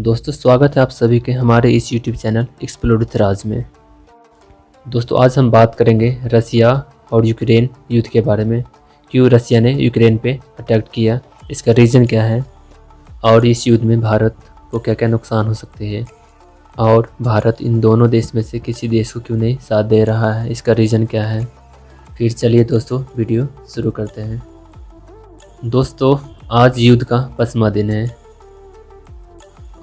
दोस्तों स्वागत है आप सभी के हमारे इस YouTube चैनल एक्सप्लोर विद राज में। दोस्तों आज हम बात करेंगे रसिया और यूक्रेन युद्ध के बारे में। क्यों रसिया ने यूक्रेन पे अटैक किया, इसका रीज़न क्या है और इस युद्ध में भारत को क्या क्या नुकसान हो सकते हैं और भारत इन दोनों देश में से किसी देश को क्यों नहीं साथ दे रहा है, इसका रीज़न क्या है। फिर चलिए दोस्तों वीडियो शुरू करते हैं। दोस्तों आज युद्ध का 5वां दिन है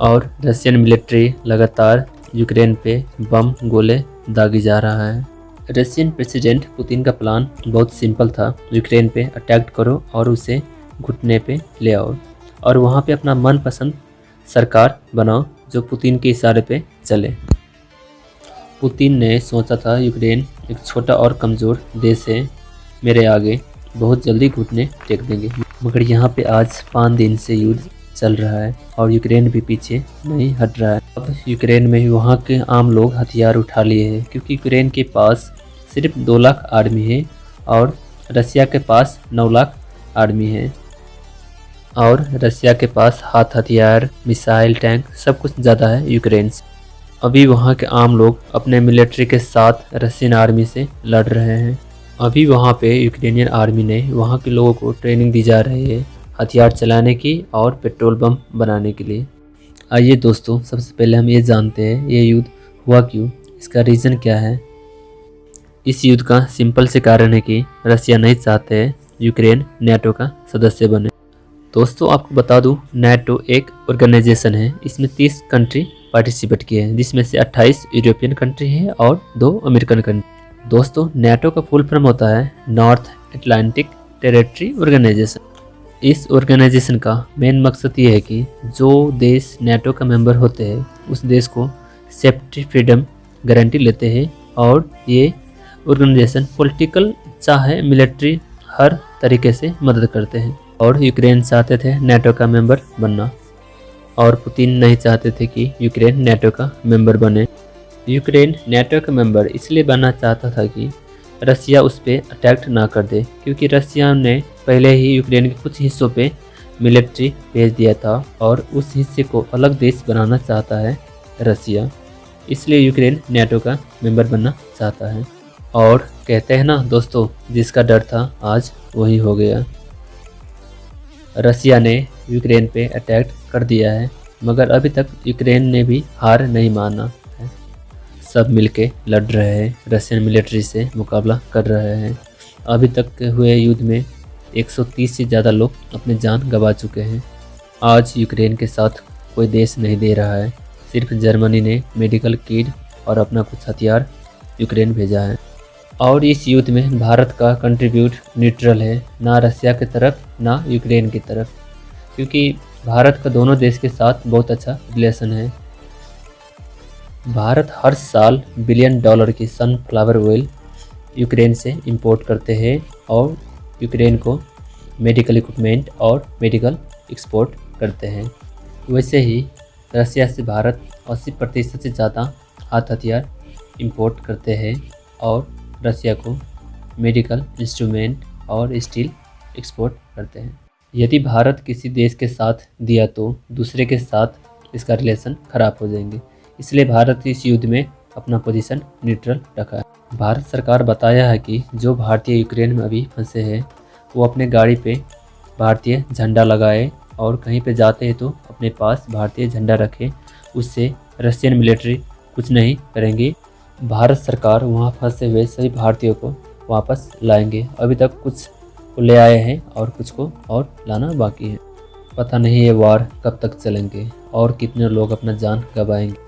और रशियन मिलिट्री लगातार यूक्रेन पे बम गोले दागी जा रहा है। रशियन प्रेसिडेंट पुतिन का प्लान बहुत सिंपल था, यूक्रेन पे अटैक करो और उसे घुटने पे ले आओ और वहाँ पे अपना मनपसंद सरकार बनाओ जो पुतिन के इशारे पे चले। पुतिन ने सोचा था यूक्रेन एक छोटा और कमज़ोर देश है, मेरे आगे बहुत जल्दी घुटने टेक देंगे, मगर यहाँ पे आज 5 दिन से युद्ध चल रहा है और यूक्रेन भी पीछे नहीं हट रहा है। अब यूक्रेन में वहाँ के आम लोग हथियार उठा लिए हैं क्योंकि यूक्रेन के पास सिर्फ 2 लाख आर्मी है और रसिया के पास 9 लाख आर्मी है और रसिया के पास हाथ हथियार, मिसाइल, टैंक सब कुछ ज़्यादा है यूक्रेन से। अभी वहाँ के आम लोग अपने मिलिट्री के साथ रशियन आर्मी से लड़ रहे हैं। अभी वहाँ पे यूक्रेनियन आर्मी ने वहाँ के लोगों को ट्रेनिंग दी जा रही है हथियार चलाने की और पेट्रोल बम बनाने के लिए। आइए दोस्तों सबसे पहले हम ये जानते हैं ये युद्ध हुआ क्यों, इसका रीज़न क्या है। इस युद्ध का सिंपल से कारण है कि रसिया नहीं चाहते यूक्रेन नेटो का सदस्य बने। दोस्तों आपको बता दूं नेटो एक ऑर्गेनाइजेशन है, इसमें 30 कंट्री पार्टिसिपेट किए हैं जिसमें से 28 यूरोपियन कंट्री है और 2 अमेरिकन कंट्री। दोस्तों नेटो का फुल फॉर्म होता है नॉर्थ अटलांटिक टेरिटरी ऑर्गेनाइजेशन। इस ऑर्गेनाइजेशन का मेन मकसद ये है कि जो देश नेटो का मेंबर होते हैं उस देश को सेफ्टी फ्रीडम गारंटी लेते हैं और ये ऑर्गेनाइजेशन पॉलिटिकल चाहे मिलिट्री हर तरीके से मदद करते हैं। और यूक्रेन चाहते थे नेटो का मेंबर बनना और पुतिन नहीं चाहते थे कि यूक्रेन नेटो का मेंबर बने। यूक्रेन नेटो का मेंबर इसलिए बनना चाहता था कि रसिया उस पर अटैक ना कर दे, क्योंकि रसिया ने पहले ही यूक्रेन के कुछ हिस्सों पे मिलिट्री भेज दिया था और उस हिस्से को अलग देश बनाना चाहता है रसिया, इसलिए यूक्रेन नेटो का मेंबर बनना चाहता है। और कहते हैं ना दोस्तों जिसका डर था आज वही हो गया। रसिया ने यूक्रेन पे अटैक कर दिया है मगर अभी तक यूक्रेन ने भी हार नहीं माना है, सब मिलके लड़ रहे हैं, रशियन मिलिट्री से मुकाबला कर रहे हैं। अभी तक हुए युद्ध में 130 से ज़्यादा लोग अपनी जान गंवा चुके हैं। आज यूक्रेन के साथ कोई देश नहीं दे रहा है, सिर्फ जर्मनी ने मेडिकल किट और अपना कुछ हथियार यूक्रेन भेजा है। और इस युद्ध में भारत का कंट्रीब्यूट न्यूट्रल है, ना रसिया की तरफ ना यूक्रेन की तरफ, क्योंकि भारत का दोनों देश के साथ बहुत अच्छा रिलेशन है। भारत हर साल $1 बिलियन की सनफ्लावर ऑयल यूक्रेन से इंपोर्ट करते हैं और यूक्रेन को मेडिकल इक्विपमेंट और मेडिकल एक्सपोर्ट करते हैं। वैसे ही रसिया से भारत 80% से ज़्यादा हाथ हथियार इंपोर्ट करते हैं और रसिया को मेडिकल इंस्ट्रूमेंट और स्टील एक्सपोर्ट करते हैं। यदि भारत किसी देश के साथ दिया तो दूसरे के साथ इसका रिलेशन ख़राब हो जाएंगे, इसलिए भारत इस युद्ध में अपना पोजीशन न्यूट्रल रखा है। भारत सरकार बताया है कि जो भारतीय यूक्रेन में अभी फंसे हैं वो अपने गाड़ी पे भारतीय झंडा लगाए और कहीं पे जाते हैं तो अपने पास भारतीय झंडा रखें, उससे रशियन मिलिट्री कुछ नहीं करेंगे। भारत सरकार वहाँ फंसे हुए सभी भारतीयों को वापस लाएंगे। अभी तक कुछ को ले आए हैं और कुछ को और लाना बाकी है। पता नहीं ये वार कब तक चलेंगे और कितने लोग अपना जान गंवाएंगे।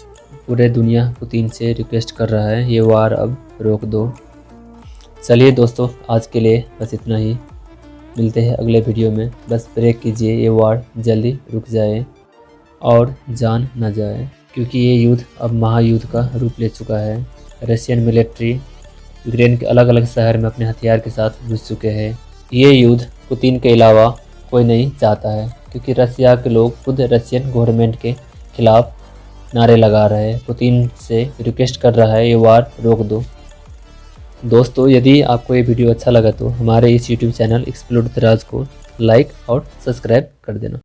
पूरे दुनिया पुतिन से रिक्वेस्ट कर रहा है ये वार अब रोक दो। चलिए दोस्तों आज के लिए बस इतना ही, मिलते हैं अगले वीडियो में। बस प्रे कीजिए ये वार जल्दी रुक जाए और जान न जाए, क्योंकि ये युद्ध अब महायुद्ध का रूप ले चुका है। रशियन मिलिट्री यूक्रेन के अलग अलग शहर में अपने हथियार के साथ घुस चुके हैं। ये युद्ध पुतिन के अलावा कोई नहीं चाहता है, क्योंकि रसिया के लोग खुद रशियन गवर्नमेंट के खिलाफ नारे लगा रहे हैं, पुतिन से रिक्वेस्ट कर रहा है ये वार रोक दो। दोस्तों यदि आपको ये वीडियो अच्छा लगा तो हमारे इस YouTube चैनल एक्सप्लोर विद राज को लाइक और सब्सक्राइब कर देना।